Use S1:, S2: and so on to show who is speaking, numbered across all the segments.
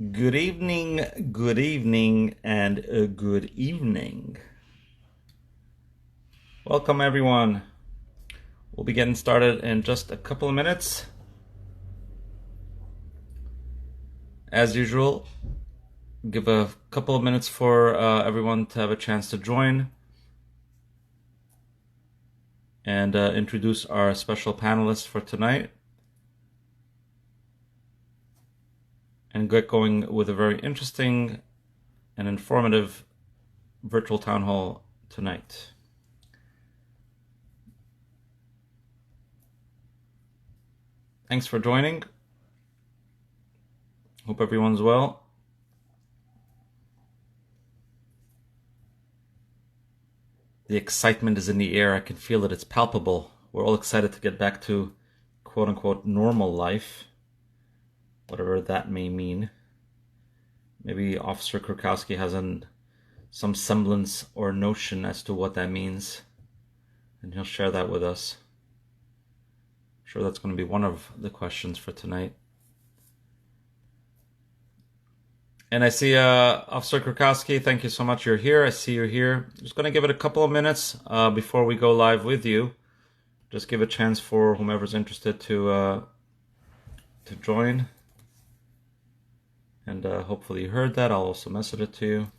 S1: Good evening, and good evening. Welcome, everyone. We'll be getting started in just a couple of minutes. As usual, give a couple of minutes for everyone to have a chance to join and introduce our special panelists for tonight. And get going with a very interesting and informative virtual town hall tonight. Thanks for joining. Hope everyone's well. The excitement is in the air. I can feel it. It's palpable. We're all excited to get back to quote-unquote normal life, whatever that may mean. Maybe Officer Krukowski has some semblance or notion as to what that means, and he'll share that with us. I'm sure that's going to be one of the questions for tonight. And I see Officer Krukowski, thank you so much. You're here. I see you're here. Just going to give it a couple of minutes before we go live with you. Just give a chance for whomever's interested to join. And hopefully you heard that. I'll also message it to you.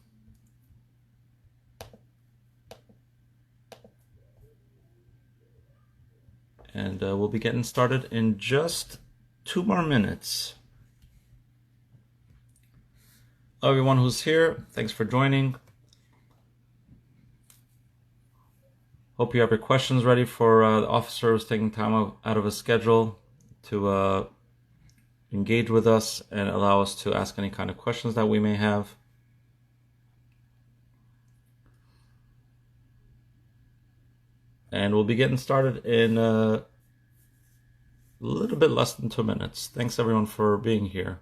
S1: And we'll be getting started in just 2 more minutes. Everyone who's here, thanks for joining. Hope you have your questions ready for the officer who's taking time out of his schedule to engage with us and allow us to ask any kind of questions that we may have. And we'll be getting started in a little bit less than 2 minutes. Thanks everyone for being here.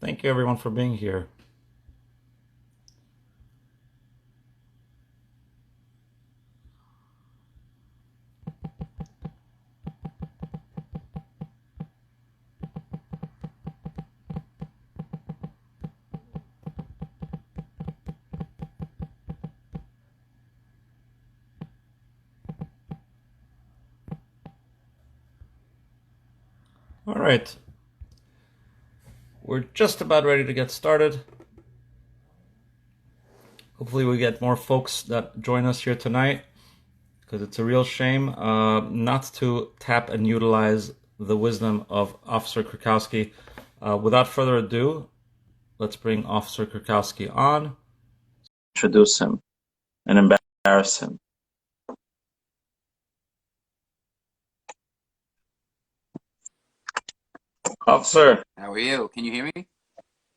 S1: Thank you everyone for being here. All right. We're just about ready to get started. Hopefully we get more folks that join us here tonight, because it's a real shame not to tap and utilize the wisdom of Officer Krukowski. Without further ado, let's bring Officer Krukowski on. Introduce him and embarrass him. Officer.
S2: How are you? Can you hear me?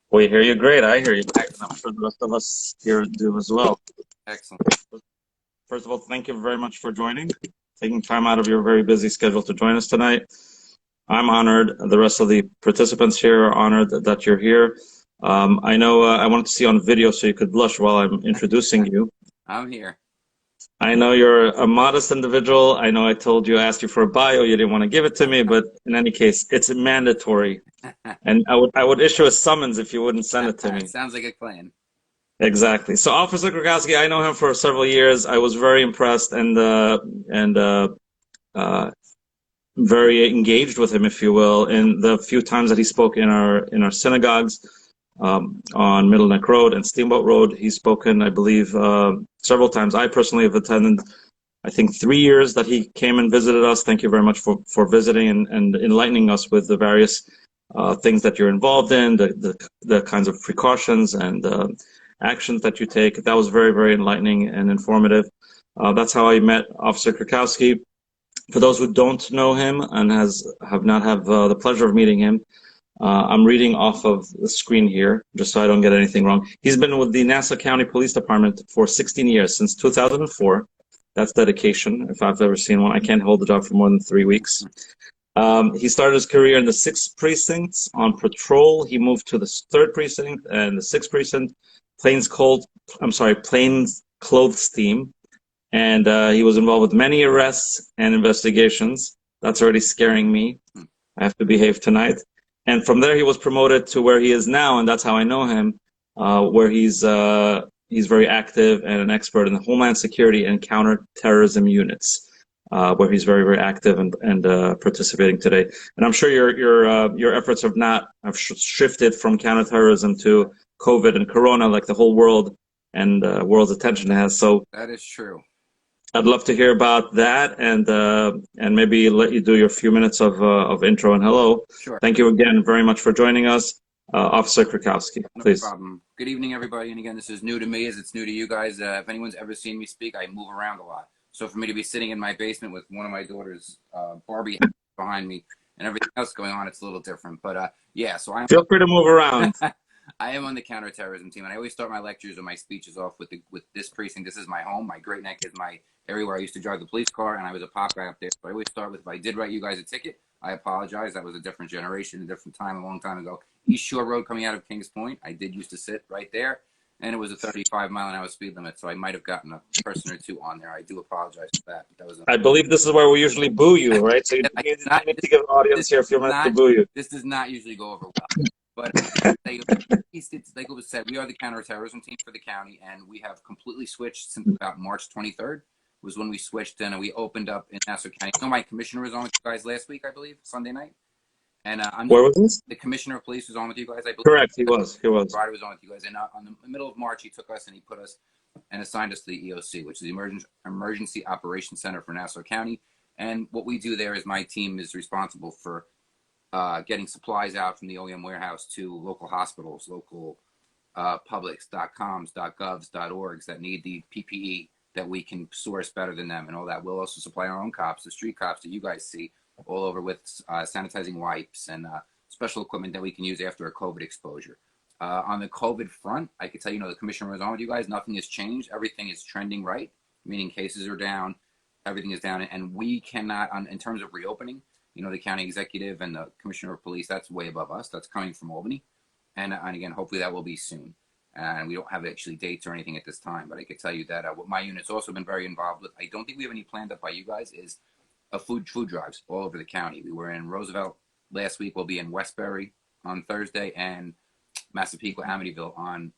S1: We hear you great. I hear you great. And I'm sure the rest of us here do as well.
S2: Excellent.
S1: First of all, thank you very much for joining, taking time out of your very busy schedule to join us tonight. I'm honored. The rest of the participants here are honored that you're here. I know I wanted to see on video so you could blush while I'm introducing you.
S2: I'm here.
S1: I know you're a modest individual. I know I told you, I asked you for a bio, you didn't want to give it to me, but in any case, it's mandatory. And I would issue a summons if you wouldn't send it to me.
S2: Sounds like a plan.
S1: Exactly. So Officer Krukowski, I know him for several years. I was very impressed and very engaged with him, if you will, in the few times that he spoke in our synagogues. On Middle Neck Road and Steamboat Road. He's spoken, I believe, several times. I personally have attended, I think, 3 years that he came and visited us. Thank you very much for visiting and enlightening us with the various things that you're involved in, the kinds of precautions and actions that you take. That was very, very enlightening and informative. That's how I met Officer Krukowski. For those who don't know him and have not the pleasure of meeting him, I'm reading off of the screen here, just so I don't get anything wrong. He's been with the Nassau County Police Department for 16 years, since 2004. That's dedication, if I've ever seen one. I can't hold the job for more than 3 weeks. He started his career in the 6th Precinct on patrol. He moved to the 3rd Precinct and the 6th Precinct, Plains Clothes Team. And he was involved with many arrests and investigations. That's already scaring me. I have to behave tonight. And from there, he was promoted to where he is now, and that's how I know him, where he's very active and an expert in the Homeland Security and counterterrorism units, where he's very, very active and participating today. And I'm sure your efforts have shifted from counterterrorism to COVID and Corona, like the whole world and world's attention has. So
S2: that is true.
S1: I'd love to hear about that, and maybe let you do your few minutes of intro and hello.
S2: Sure.
S1: Thank you again very much for joining us, Officer Krukowski. Please.
S2: No problem. Good evening, everybody. And again, this is new to me, as it's new to you guys. If anyone's ever seen me speak, I move around a lot. So for me to be sitting in my basement with one of my daughter's Barbie behind me and everything else going on, it's a little different. But yeah, so I'm.
S1: Feel free to move around.
S2: I am on the counterterrorism team, and I always start my lectures or my speeches off with this precinct. This is my home. My Great Neck is my area where I used to drive the police car, and I was a pop guy up there. So I always start with, if I did write you guys a ticket, I apologize. That was a different generation, a different time, a long time ago. East Shore Road coming out of Kings Point, I did used to sit right there, and it was a 35-mile-an-hour speed limit, so I might have gotten a person or two on there. I do apologize for that. But that was
S1: I believe this is where we usually boo you, right? So you need to give the audience here a few minutes to boo you.
S2: This does not usually go over well. But like it was said, we are the counterterrorism team for the county, and we have completely switched since about March 23rd was when we switched, and we opened up in Nassau County. So my commissioner was on with you guys last week, I believe, Sunday night. And
S1: where was this?
S2: The commissioner of police was on with you guys, I believe.
S1: Correct, he was.
S2: Ryder was on with you guys. And on the middle of March, he took us and he put us and assigned us to the EOC, which is the Emergency Operations Center for Nassau County. And what we do there is my team is responsible for getting supplies out from the OEM warehouse to local hospitals, local publics, .coms, .govs, .orgs that need the PPE that we can source better than them and all that. We'll also supply our own cops, the street cops that you guys see all over with sanitizing wipes and special equipment that we can use after a COVID exposure. On the COVID front, I can tell you, the commissioner was on with you guys. Nothing has changed. Everything is trending right, meaning cases are down, everything is down, and we cannot, in terms of reopening, the county executive and the commissioner of police, that's way above us. That's coming from Albany. And again, hopefully that will be soon. And we don't have actually dates or anything at this time, but I can tell you that what my unit's also been very involved with, I don't think we have any planned up by you guys, is food drives all over the county. We were in Roosevelt last week. We'll be in Westbury on Thursday and Massapequa, Amityville on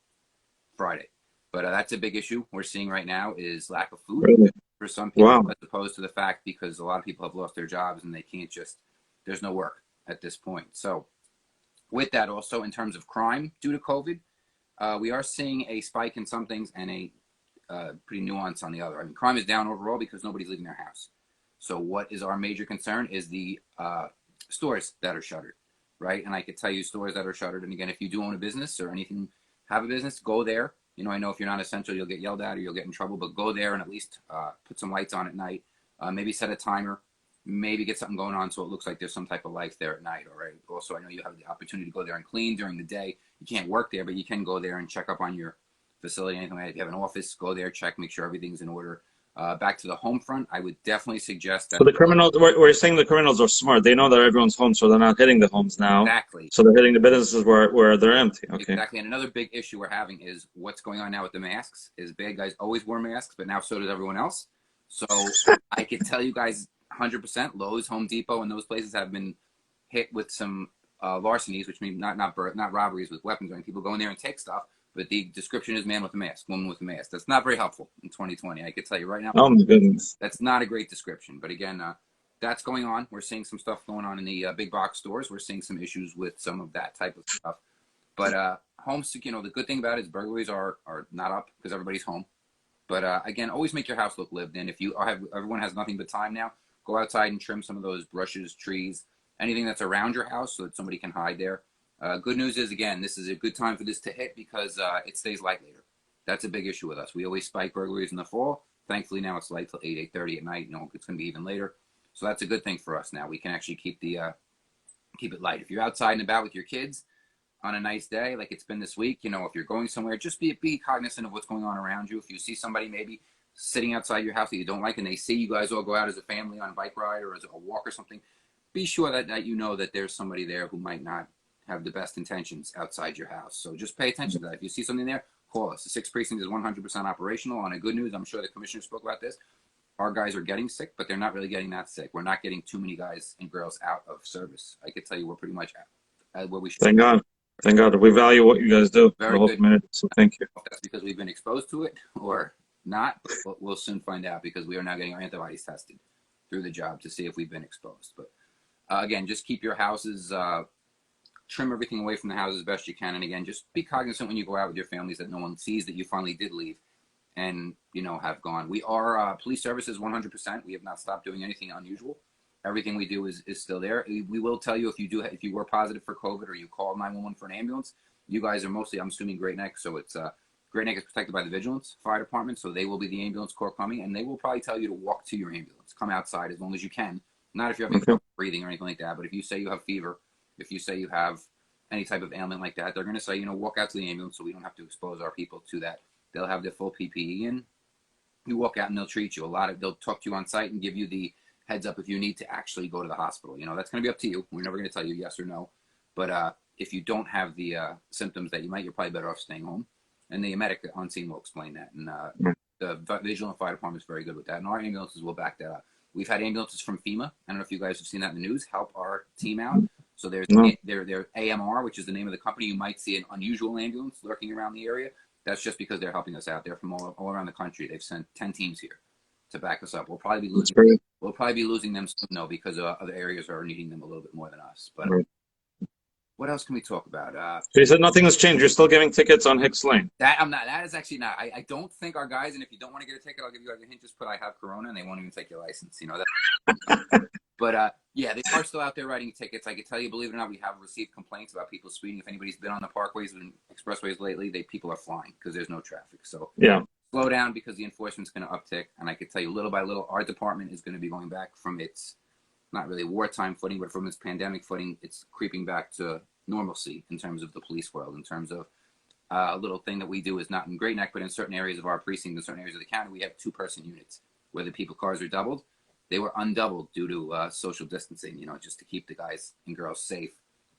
S2: Friday. But that's a big issue we're seeing right now is lack of food for some people, as opposed to the fact because a lot of people have lost their jobs and they can't there's no work at this point. So with that, also in terms of crime due to COVID, we are seeing a spike in some things and a pretty nuance on the other. I mean, crime is down overall because nobody's leaving their house. So what is our major concern is the stores that are shuttered, right? And I could tell you stores that are shuttered. And again, if you do own a business or anything, have a business, go there. I know if you're not essential, you'll get yelled at or you'll get in trouble, but go there and at least put some lights on at night. Maybe set a timer, maybe get something going on so it looks like there's some type of lights there at night, all right? Also, I know you have the opportunity to go there and clean during the day. You can't work there, but you can go there and check up on your facility, anything like that. If you have an office, go there, check, make sure everything's in order. Back to the home front, I would definitely suggest that.
S1: So the criminals, we're saying the criminals are smart. They know that everyone's home, so they're not hitting the homes now.
S2: Exactly.
S1: So they're hitting the businesses where they're empty. Okay.
S2: Exactly. And another big issue we're having is what's going on now with the masks is bad guys always wore masks, but now so does everyone else. So I can tell you guys 100% Lowe's, Home Depot, and those places have been hit with some larcenies, which means not robberies with weapons or anything. People go in there and take stuff. But the description is man with a mask, woman with a mask. That's not very helpful in 2020. I can tell you right now.
S1: Oh, my goodness.
S2: That's not a great description. But again, that's going on. We're seeing some stuff going on in the big box stores. We're seeing some issues with some of that type of stuff. But homes, the good thing about it is burglaries are not up because everybody's home. But again, always make your house look lived in. If everyone has nothing but time now, go outside and trim some of those bushes, trees, anything that's around your house so that somebody can hide there. Good news is, again, this is a good time for this to hit because it stays light later. That's a big issue with us. We always spike burglaries in the fall. Thankfully, now it's light till 8:30 at night. It's going to be even later. So that's a good thing for us now. We can actually keep the keep it light. If you're outside and about with your kids on a nice day, like it's been this week, you know, if you're going somewhere, just be cognizant of what's going on around you. If you see somebody maybe sitting outside your house that you don't like, and they see you guys all go out as a family on a bike ride or as a walk or something, be sure that you know that there's somebody there who might not have the best intentions outside your house. So just pay attention to that. If you see something there, call us. The 6th Precinct is 100% operational. On a good news, I'm sure the commissioner spoke about this. Our guys are getting sick, but they're not really getting that sick. We're not getting too many guys and girls out of service. I could tell you we're pretty much at where we should.
S1: Thank God. Thank God. We value what you guys do.
S2: Very
S1: the whole
S2: good.
S1: community. So thank you.
S2: If that's because we've been exposed to it or not, we'll soon find out, because we are now getting our antibodies tested through the job to see if we've been exposed. But again, just keep your houses, trim everything away from the house as best you can. And again, just be cognizant when you go out with your families that no one sees that you finally did leave and, you know, have gone. We are police services 100%. We have not stopped doing anything unusual. Everything we do is still there. We will tell you if you were positive for COVID or you call 911 for an ambulance. You guys are mostly, I'm assuming, Great Neck. So it's Great Neck is protected by the Vigilance Fire Department. So they will be the ambulance corps coming, and they will probably tell you to walk to your ambulance. Come outside as long as you can. Not if you're having trouble breathing or anything like that, but if you say you have fever, if you say you have any type of ailment like that, they're going to say, you know, walk out to the ambulance so we don't have to expose our people to that. They'll have their full PPE in. You walk out and they'll treat you. They'll talk to you on site and give you the heads up if you need to actually go to the hospital. You know, that's going to be up to you. We're never going to tell you yes or no. But if you don't have the symptoms that you might, you're probably better off staying home. And the medic on scene will explain that. And the Vigilant Fire Department is very good with that. And our ambulances will back that up. We've had ambulances from FEMA. I don't know if you guys have seen that in the news, help our team out. So there's their AMR, which is the name of the company. You might see an unusual ambulance lurking around the area. That's just because they're helping us out. They're from all around the country. They've sent 10 teams here to back us up. We'll probably be losing them soon, though, because other areas are needing them a little bit more than us. But what else can we talk about?
S1: So you said nothing has changed. You're still giving tickets on Hicks Lane.
S2: That is actually not. I don't think our guys, and if you don't want to get a ticket, I'll give you guys a hint. Just put I have Corona, and they won't even take your license. You know that. But yeah, they are still out there writing tickets. I can tell you, believe it or not, we have received complaints about people speeding. If anybody's been on the parkways and expressways lately, people are flying because there's no traffic. So
S1: yeah,
S2: slow down because the enforcement's going to uptick. And I can tell you, little by little, our department is going to be going back from its not really wartime footing, but from its pandemic footing. It's creeping back to normalcy in terms of the police world. In terms of a little thing that we do is not in Great Neck, but in certain areas of our precinct, in certain areas of the county, we have 2-person units where the people cars are doubled. They were undoubled due to social distancing, you know, just to keep the guys and girls safe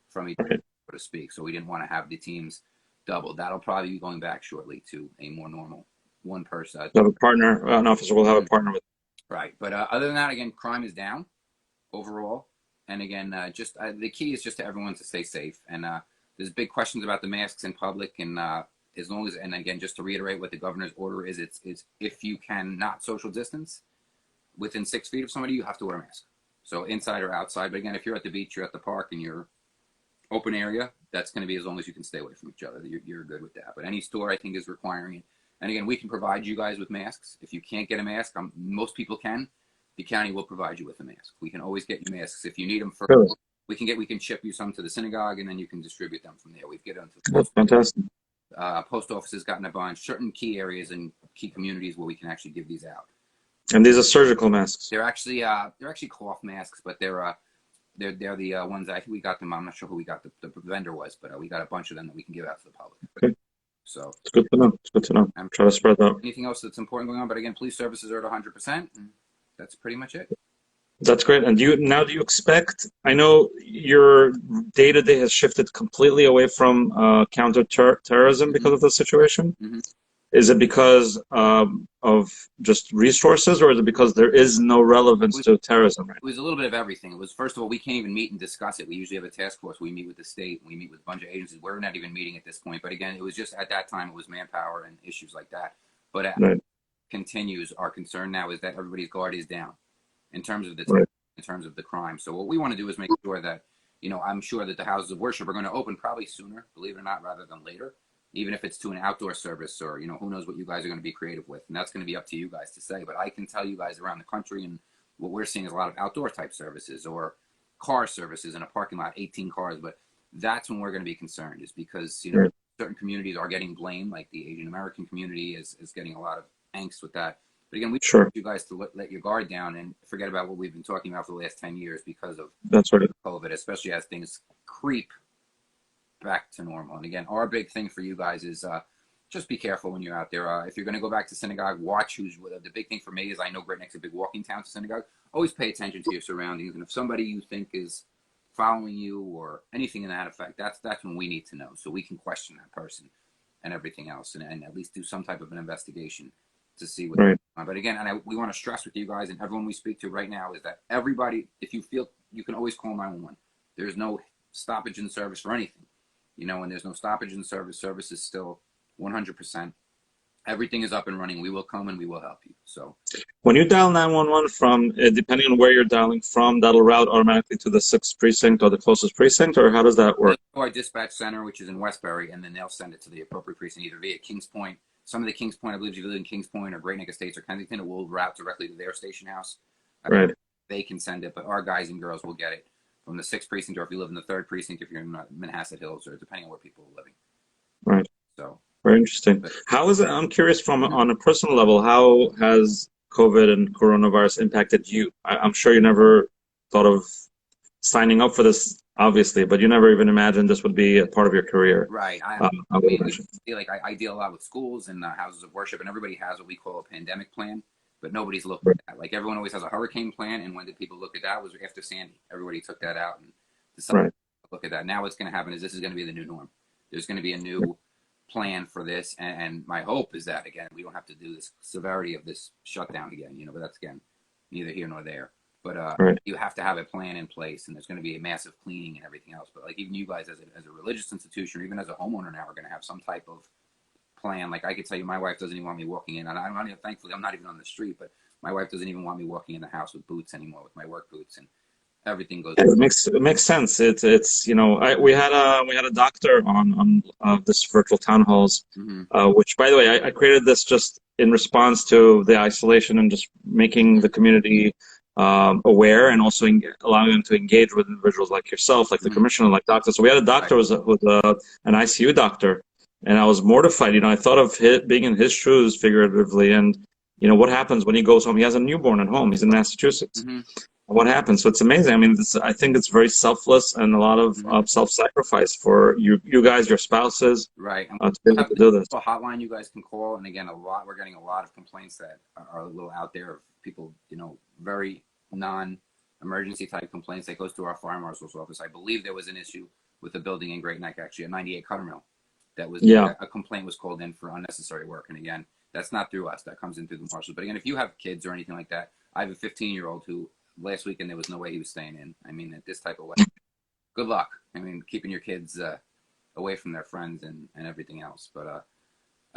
S2: from each other, so to speak. So we didn't want to have the teams doubled. That'll probably be going back shortly to a more normal one person.
S1: Have a partner, an officer will have a partner with.
S2: Right. But other than that, again, crime is down overall. And again, the key is just to everyone to stay safe. And there's big questions about the masks in public. And as long as, and again, just to reiterate what the governor's order is, it's if you can not social distance within 6 feet of somebody, you have to wear a mask. So inside or outside. But again, if you're at the beach, you're at the park, and you're open area, that's going to be as long as you can stay away from each other. You're good with that. But any store, I think, is requiring it. And again, we can provide you guys with masks. If you can't get a mask, most people can. The county will provide you with a mask. We can always get you masks. If you need them first, we can ship you some to the synagogue, and then you can distribute them from there. We've get them to the
S1: That's fantastic.
S2: Post office has gotten a bunch. Certain key areas and key communities where we can actually give these out.
S1: And these are surgical masks.
S2: They're actually cloth masks, but they're the ones I think we got them. I'm not sure who we got the vendor was, but we got a bunch of them that we can give out to the public.
S1: Okay.
S2: So
S1: it's good to know. It's good to know. I'm trying to spread that.
S2: Anything else that's important going on? But again, police services are at 100%. And that's pretty much it.
S1: That's great. And do you expect? I know your day-to-day has shifted completely away from counter-terrorism because of the situation.
S2: Mm-hmm.
S1: Is it because of just resources, or is it because there is no relevance to terrorism? Right?
S2: It was a little bit of everything. It was, first of all, we can't even meet and discuss it. We usually have a task force. We meet with the state. We meet with a bunch of agencies. We're not even meeting at this point. But again, it was just at that time, it was manpower and issues like that. But
S1: right.
S2: Continues. Our concern now is that everybody's guard is down in terms of the in terms of the crime. So what we want to do is make sure that, you know, I'm sure that the houses of worship are going to open probably sooner, believe it or not, rather than later. Even if it's to an outdoor service, or, you know, who knows what you guys are going to be creative with. And that's going to be up to you guys to say. But I can tell you guys around the country, and what we're seeing is a lot of outdoor type services or car services in a parking lot, 18 cars. But that's when we're going to be concerned, is because, you know, certain communities are getting blamed, like the Asian American community is getting a lot of angst with that. But again, we
S1: Sure.
S2: want you guys to let your guard down and forget about what we've been talking about for the last 10 years because of
S1: That's right.
S2: COVID, especially as things creep back to normal. And again, our big thing for you guys is just be careful when you're out there. If you're going to go back to synagogue, watch who's with. The big thing for me is I know Great Neck's a big walking town to synagogue. Always pay attention to your surroundings. And if somebody you think is following you or anything in that effect, that's when we need to know so we can question that person and everything else and at least do some type of an investigation to see what's going on. But again, we want to stress with you guys and everyone we speak to right now is that everybody, if you feel, you can always call 911. There's no stoppage in service for anything. You know, when there's no stoppage in service, service is still 100%. Everything is up and running. We will come and we will help you. So
S1: when you dial 911 from, depending on where you're dialing from, that'll route automatically to the 6th precinct or the closest precinct, or how does that work?
S2: Our dispatch center, which is in Westbury, and then they'll send it to the appropriate precinct, either via Kings Point. Some of the Kings Point, I believe if you live in Kings Point or Great Neck Estates or Kensington, it will route directly to their station house.
S1: Right.
S2: They can send it, but our guys and girls will get it from the 6th precinct, or if you live in the 3rd precinct, if you're in Manhasset Hills, or depending on where people are living.
S1: Right.
S2: So
S1: very interesting. How is it? I'm curious from on a personal level. How has COVID and coronavirus impacted you? I'm sure you never thought of signing up for this, obviously, but you never even imagined this would be a part of your career.
S2: Right. I deal a lot with schools and houses of worship, and everybody has what we call a pandemic plan, but nobody's looked at that. Like everyone always has a hurricane plan, and when did people look at that? It was after Sandy. Everybody took that out and decided to look at that. Now what's going to happen is this is going to be the new norm. There's going to be a new plan for this, and my hope is that, again, we don't have to do this severity of this shutdown again, you know, but that's, again, neither here nor there. But you have to have a plan in place, and there's going to be a massive cleaning and everything else. But like even you guys as a religious institution, or even as a homeowner now, are going to have some type of plan. Like I could tell you, my wife doesn't even want me walking in, and I'm not even, thankfully, I'm not even on the street, but my wife doesn't even want me walking in the house with boots anymore, with my work boots, and everything goes.
S1: It makes sense. It's you know, we had a doctor on this virtual townhalls, which, by the way, I created this just in response to the isolation and just making the community aware, and also allowing them to engage with individuals like yourself, like the commissioner, like doctors. So we had a doctor who was an ICU doctor, and I was mortified. You know, I thought of being in his shoes figuratively, and you know what happens when he goes home. He has a newborn at home. He's in Massachusetts. What happens? So it's amazing. I mean, I think it's very selfless and a lot of self-sacrifice for you guys, your spouses,
S2: right? And
S1: to be able to do this.
S2: A hotline you guys can call, and again, we're getting a lot of complaints that are a little out there of people, you know, very non-emergency type complaints that goes to our fire marshal's office. I believe there was an issue with a building in Great Neck, actually, at 98 Cutter Mill, that was a complaint was called in for unnecessary work. And again, that's not through us. That comes in through the marshals. But again, if you have kids or anything like that, I have a 15-year-old who last weekend there was no way he was staying in. I mean, at this type of way, good luck. I mean, keeping your kids away from their friends and everything else. But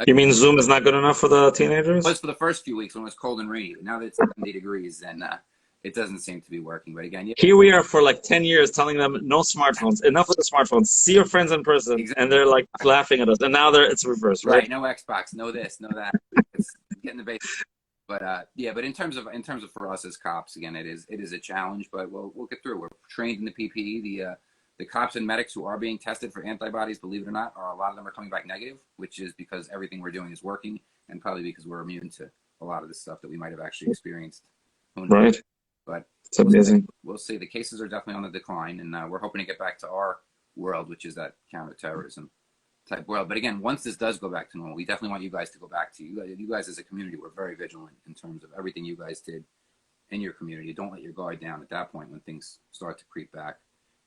S1: you mean Zoom is not good enough for the teenagers?
S2: It was for the first few weeks when it was cold and rainy. Now that it's 70 degrees, then it doesn't seem to be working. But again,
S1: here we are for like 10 years telling them no smartphones, enough of the smartphones, see your friends in person, and they're like laughing at us. And now it's reversed, right?
S2: Right, no Xbox, no this, no that. It's getting the basics. But yeah, but in terms of for us as cops, again, it is a challenge, but we'll get through. We're trained in the PPE. The cops and medics who are being tested for antibodies, believe it or not, a lot of them are coming back negative, which is because everything we're doing is working, and probably because we're immune to a lot of the stuff that we might have actually experienced.
S1: Right.
S2: But
S1: it's amazing.
S2: We'll see. The cases are definitely on the decline, and we're hoping to get back to our world, which is that counterterrorism type world. But again, once this does go back to normal, we definitely want you guys to go back to you guys as a community. We're very vigilant in terms of everything you guys did in your community. Don't let your guard down at that point when things start to creep back.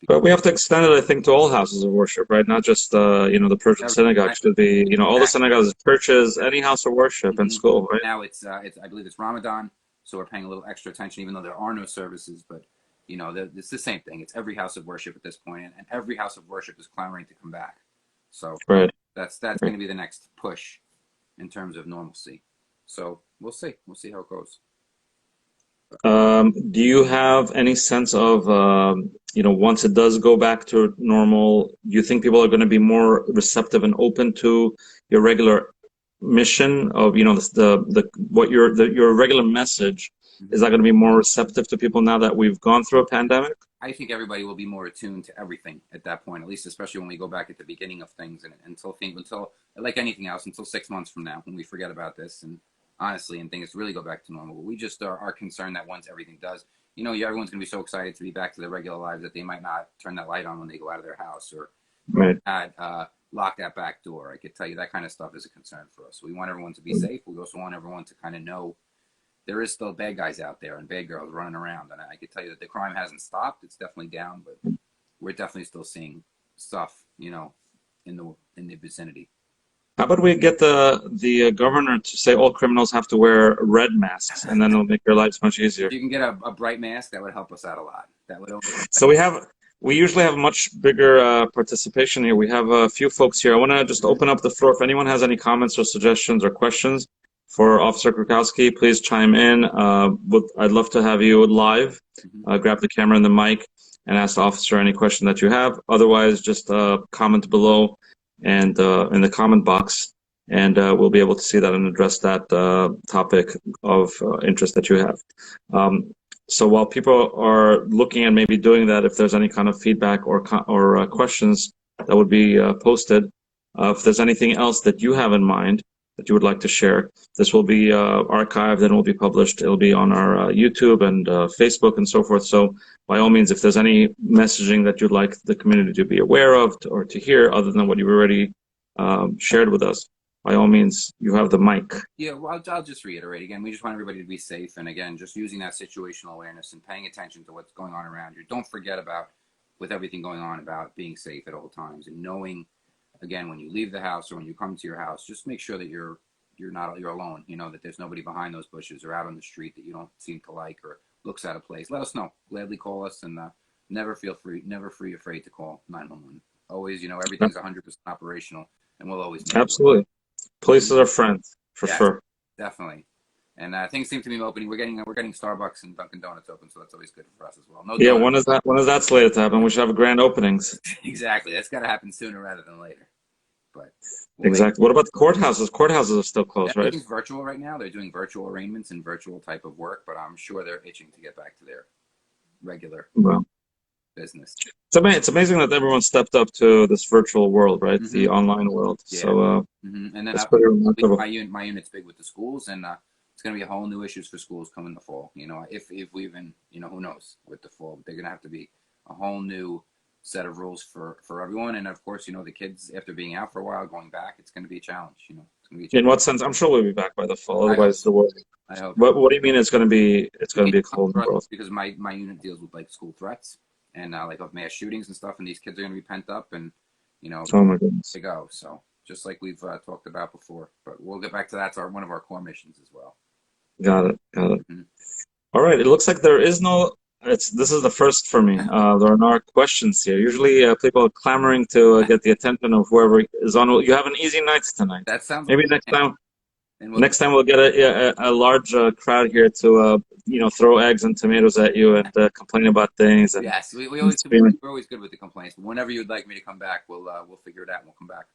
S1: But we have to extend it, I think, to all houses of worship, right? Not just you know, the Persian synagogue should be, you know, all the synagogues, churches, any house of worship and school, right?
S2: Now it's I believe it's Ramadan, so we're paying a little extra attention, even though there are no services. But you know, it's the same thing. It's every house of worship at this point, and every house of worship is clamoring to come back. So that's going to be the next push in terms of normalcy. So we'll see how it goes.
S1: Do you have any sense of, you know, once it does go back to normal, do you think people are going to be more receptive and open to your regular mission of, you know, your regular message? Is that going to be more receptive to people now that we've gone through a pandemic?
S2: I think everybody will be more attuned to everything at that point, at least especially when we go back at the beginning of things, and until like anything else, until 6 months from now when we forget about this and honestly, and things really go back to normal. We just are concerned that once everything does, everyone's going to be so excited to be back to their regular lives that they might not turn that light on when they go out of their house, or
S1: Right.
S2: lock that back door. I could tell you that kind of stuff is a concern for us. We want everyone to be safe. We also want everyone to kind of know there is still bad guys out there and bad girls running around. And I could tell you that the crime hasn't stopped. It's definitely down, but we're definitely still seeing stuff, in the vicinity.
S1: How about we get the governor to say all criminals have to wear red masks, and then it'll make their lives much easier.
S2: If you can get a bright mask, that would help us out a lot. That would.
S1: So we usually have much bigger participation here. We have a few folks here. I want to just open up the floor. If anyone has any comments or suggestions or questions for Officer Krukowski, please chime in. I'd love to have you live. Grab the camera and the mic and ask the officer any question that you have. Otherwise, just comment below and in the comment box, and we'll be able to see that and address that topic of interest that you have. So while people are looking and maybe doing that, if there's any kind of feedback or questions that would be posted, if there's anything else that you have in mind that you would like to share, this will be archived and will be published. It'll be on our YouTube and Facebook and so forth. So by all means, if there's any messaging that you'd like the community to be aware of or to hear other than what you've already shared with us, by all means, you have the mic.
S2: Yeah, well, I'll just reiterate again. We just want everybody to be safe. And again, just using that situational awareness and paying attention to what's going on around you. Don't forget about, with everything going on, about being safe at all times and knowing, again, when you leave the house or when you come to your house, just make sure that you're alone, that there's nobody behind those bushes or out on the street that you don't seem to like or looks out of place. Let us know. Gladly call us, and never afraid to call 911. Always, everything's 100% operational, and we'll always know.
S1: Absolutely. Police are friends, for sure.
S2: Definitely. And things seem to be opening. We're getting Starbucks and Dunkin' Donuts open, so that's always good for us as well. No.
S1: Yeah, when is that slated to happen? We should have grand openings.
S2: Exactly. That's got to happen sooner rather than later. But
S1: exactly. What about the courthouses? Courthouses are still closed, right?
S2: Everything's virtual right now. They're doing virtual arraignments and virtual type of work, but I'm sure they're itching to get back to their regular business.
S1: It's amazing that everyone stepped up to this virtual world, right? The online world.
S2: Yeah.
S1: So
S2: and then
S1: that's pretty remarkable.
S2: My unit's big with the schools, and it's going to be a whole new issues for schools coming the fall. If we even, who knows with the fall, they're going to have to be a whole new set of rules for everyone. And of course, the kids, after being out for a while, going back, it's going to be a challenge. It's going to be a challenge.
S1: In what sense? I'm sure we'll be back by the fall. Otherwise, the world.
S2: I hope.
S1: What do you mean it's going to be a whole new world?
S2: Because my unit deals with like school threats and like of mass shootings and stuff, and these kids are going to be pent up and
S1: oh my goodness,
S2: to go. So just like we've talked about before, but we'll get back to that. It's one of our core missions as well.
S1: Got it. All right. It looks like there is no. This is the first for me. There are no questions here. Usually, people are clamoring to get the attention of whoever is on. You have an easy night tonight.
S2: That sounds.
S1: Maybe next time. Next time we'll get a large crowd here to throw eggs and tomatoes at you and complain about things. And
S2: yes, we're always good with the complaints. But whenever you'd like me to come back, we'll figure it out and we'll come back.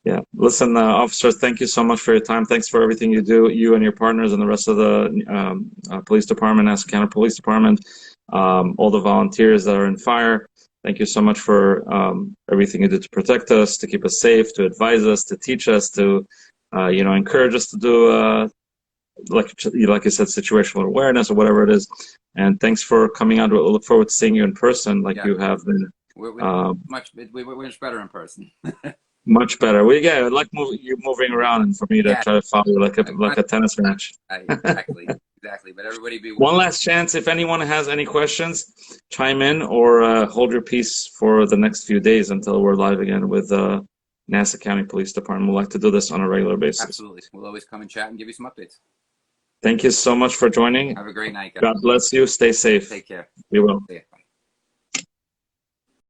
S1: Yeah. Listen, officers, thank you so much for your time. Thanks for everything you do, you and your partners and the rest of the police department, Nassau County Police Department, all the volunteers that are in fire. Thank you so much for everything you do to protect us, to keep us safe, to advise us, to teach us, to encourage us to do, like you said, situational awareness or whatever it is. And thanks for coming out. We'll look forward to seeing you in person, like you have been.
S2: We're much better in person.
S1: Much better. I like you moving around, and for me to try to follow you like a tennis match.
S2: Exactly. But everybody be
S1: one last chance. If anyone has any questions, chime in or hold your peace for the next few days until we're live again with Nassau County Police Department. We'll like to do this on a regular basis.
S2: Absolutely. We'll always come and chat and give you some updates.
S1: Thank you so much for joining.
S2: Have a great night, guys.
S1: God bless you. Stay safe.
S2: Take care.
S1: We will.
S2: See ya.